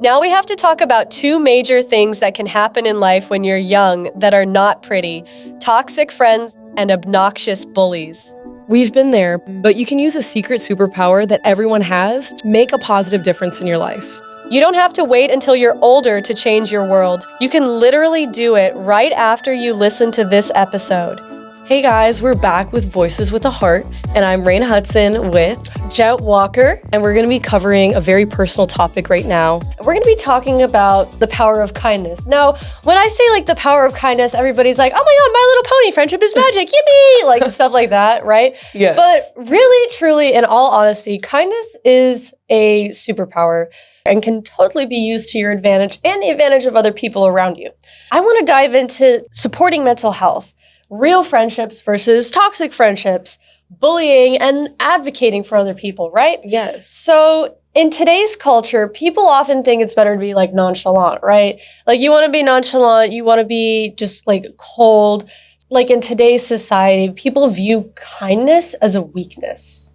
Now we have to talk about two major things that can happen in life when you're young that are not pretty: toxic friends and obnoxious bullies. We've been there, but you can use a secret superpower that everyone has to make a positive difference in your life. You don't have to wait until you're older to change your world. You can literally do it right after you listen to this episode. Hey guys, we're back with Voices with a Heart, and I'm Raina Hudson with Jet Walker. And we're going to be covering a very personal topic right now. We're going to be talking about the power of kindness. Now, when I say like the power of kindness, everybody's like, oh my God, My Little Pony, friendship is magic, yippee! Like stuff like that, right? Yes. But really, truly, in all honesty, kindness is a superpower and can totally be used to your advantage and the advantage of other people around you. I want to dive into supporting mental health, real friendships versus toxic friendships, bullying, and advocating for other people, right? Yes. So in today's culture, people often think it's better to be like nonchalant, right? Like you want to be nonchalant, you want to be just like cold. Like in today's society, people view kindness as a weakness.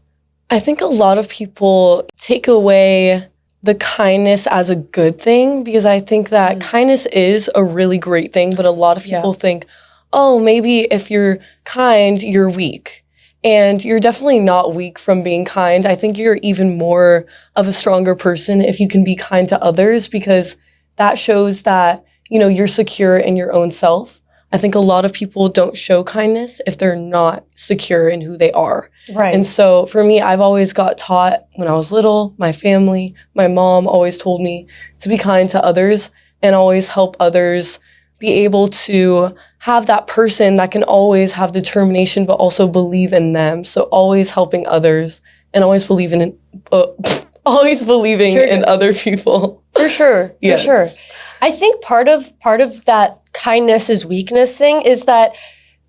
I think a lot of people take away the kindness as a good thing, because I think that kindness is a really great thing, but a lot of people think, oh, maybe if you're kind, you're weak. And you're definitely not weak from being kind. I think you're even more of a stronger person if you can be kind to others, because that shows that, you know, you're secure in your own self. I think a lot of people don't show kindness if they're not secure in who they are. Right. And so for me, I've always got taught when I was little, my family, my mom always told me to be kind to others and always help others be able to have that person that can always have determination, but also believe in them. So always helping others and always believing in other people. For sure. Yes. For sure. I think part of that kindness is weakness thing is that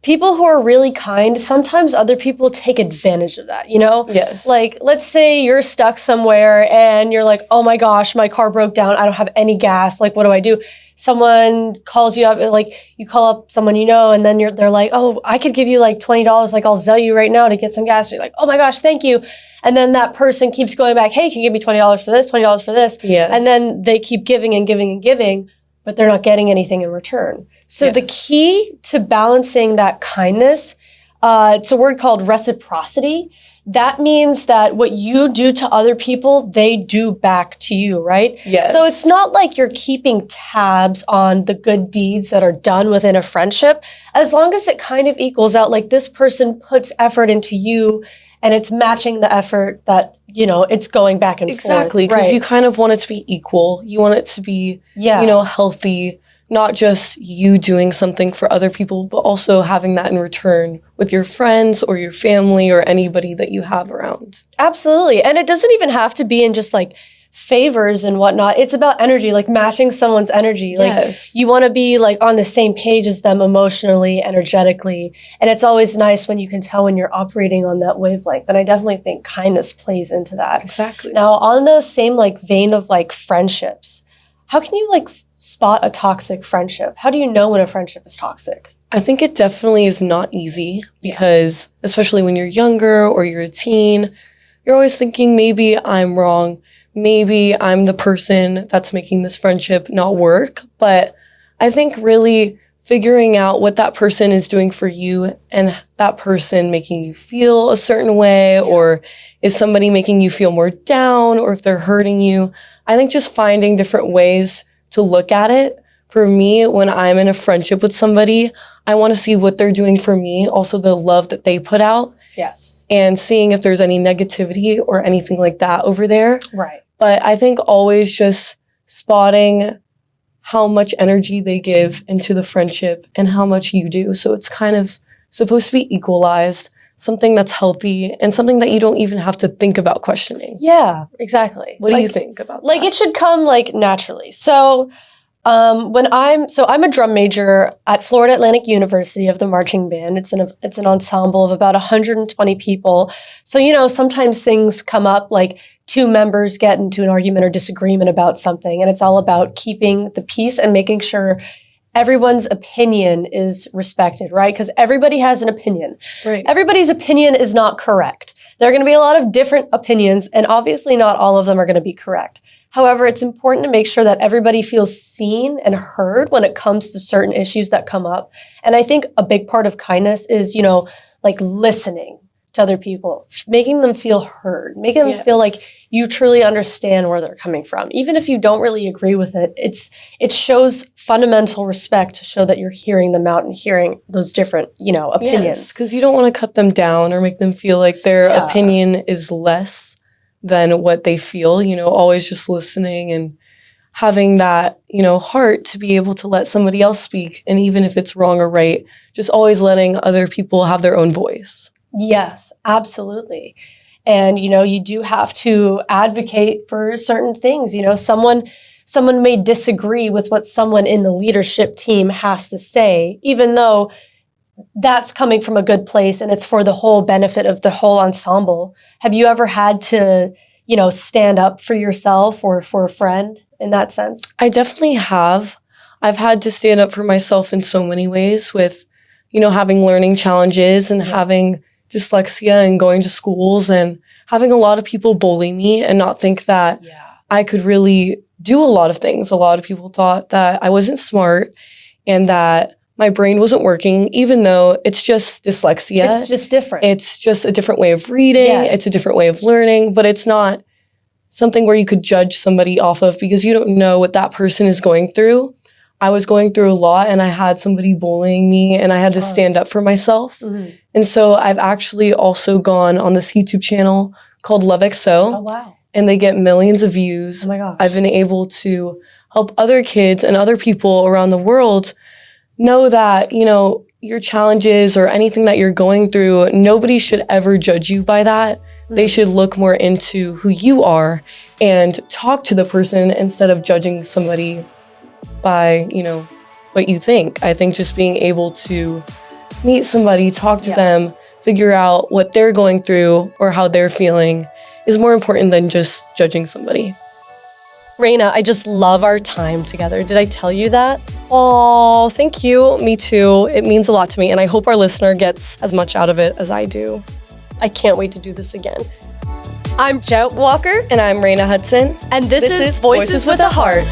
people who are really kind, sometimes other people take advantage of that, you know? Yes. Like, let's say you're stuck somewhere and you're like, oh my gosh, my car broke down. I don't have any gas. Like, what do I do? Someone calls you up, like you call up someone you know, and then they're like, oh, I could give you like $20. Like, I'll Zelle you right now to get some gas. And you're like, oh my gosh, thank you. And then that person keeps going back, hey, can you give me $20 for this, $20 for this? Yes. And then they keep giving and giving and giving, but they're not getting anything in return. So the key to balancing that kindness, it's a word called reciprocity. That means that what you do to other people, they do back to you, right? Yes. So it's not like you're keeping tabs on the good deeds that are done within a friendship, as long as it kind of equals out, like this person puts effort into you and it's matching the effort that, you know, it's going back and forth. Exactly, because you kind of want it to be equal. You want it to be, you know, healthy, not just you doing something for other people, but also having that in return with your friends or your family or anybody that you have around. Absolutely. And it doesn't even have to be in just like favors and whatnot. It's about energy, like matching someone's energy. Like you want to be like on the same page as them emotionally, energetically. And it's always nice when you can tell when you're operating on that wavelength. And I definitely think kindness plays into that. Exactly. Now, on the same like vein of like friendships, how can you like spot a toxic friendship? How do you know when a friendship is toxic? I think it definitely is not easy because especially when you're younger or you're a teen, you're always thinking maybe I'm wrong. Maybe I'm the person that's making this friendship not work. But I think really figuring out what that person is doing for you and that person making you feel a certain way, or is somebody making you feel more down, or if they're hurting you. I think just finding different ways to look at it. For me, when I'm in a friendship with somebody, I want to see what they're doing for me, also the love that they put out. Yes. And seeing if there's any negativity or anything like that over there. Right. But I think always just spotting how much energy they give into the friendship and how much you do. So it's kind of supposed to be equalized, something that's healthy and something that you don't even have to think about questioning. Yeah, exactly. What do you think about that? Like it should come like naturally. So I'm a drum major at Florida Atlantic University of the marching band. It's an ensemble of about 120 people. So, you know, sometimes things come up like two members get into an argument or disagreement about something, and it's all about keeping the peace and making sure everyone's opinion is respected, right? Because everybody has an opinion. Right. Everybody's opinion is not correct. There are going to be a lot of different opinions, and obviously not all of them are going to be correct. However, it's important to make sure that everybody feels seen and heard when it comes to certain issues that come up. And I think a big part of kindness is, like listening to other people, making them feel heard, making them feel like you truly understand where they're coming from. Even if you don't really agree with it, it shows fundamental respect to show that you're hearing them out and hearing those different, opinions. Because you don't want to cut them down or make them feel like their opinion is less than what they feel, always just listening and having that, heart to be able to let somebody else speak. And even if it's wrong or right, just always letting other people have their own voice. Yes, absolutely. And, you do have to advocate for certain things. Someone may disagree with what someone in the leadership team has to say, even though that's coming from a good place and it's for the whole benefit of the whole ensemble. Have you ever had to, stand up for yourself or for a friend in that sense? I definitely have. I've had to stand up for myself in so many ways with, having learning challenges and having dyslexia and going to schools and having a lot of people bully me and not think that I could really do a lot of things. A lot of people thought that I wasn't smart and that my brain wasn't working, even though it's just dyslexia. It's just different. It's just a different way of reading. Yes. It's a different way of learning, but it's not something where you could judge somebody off of because you don't know what that person is going through. I was going through a lot and I had somebody bullying me and I had to stand up for myself. Mm-hmm. And so I've actually also gone on this YouTube channel called Love XO. Oh, wow. And they get millions of views. Oh my gosh. I've been able to help other kids and other people around the world know that, your challenges or anything that you're going through, nobody should ever judge you by that. Mm-hmm. They should look more into who you are and talk to the person instead of judging somebody by, what you think. I think just being able to meet somebody, talk to them, figure out what they're going through or how they're feeling is more important than just judging somebody. Raina, I just love our time together. Did I tell you that? Oh, thank you. Me too. It means a lot to me, and I hope our listener gets as much out of it as I do. I can't wait to do this again. I'm Jet Walker. And I'm Raina Hudson. And this is Voices with a Heart.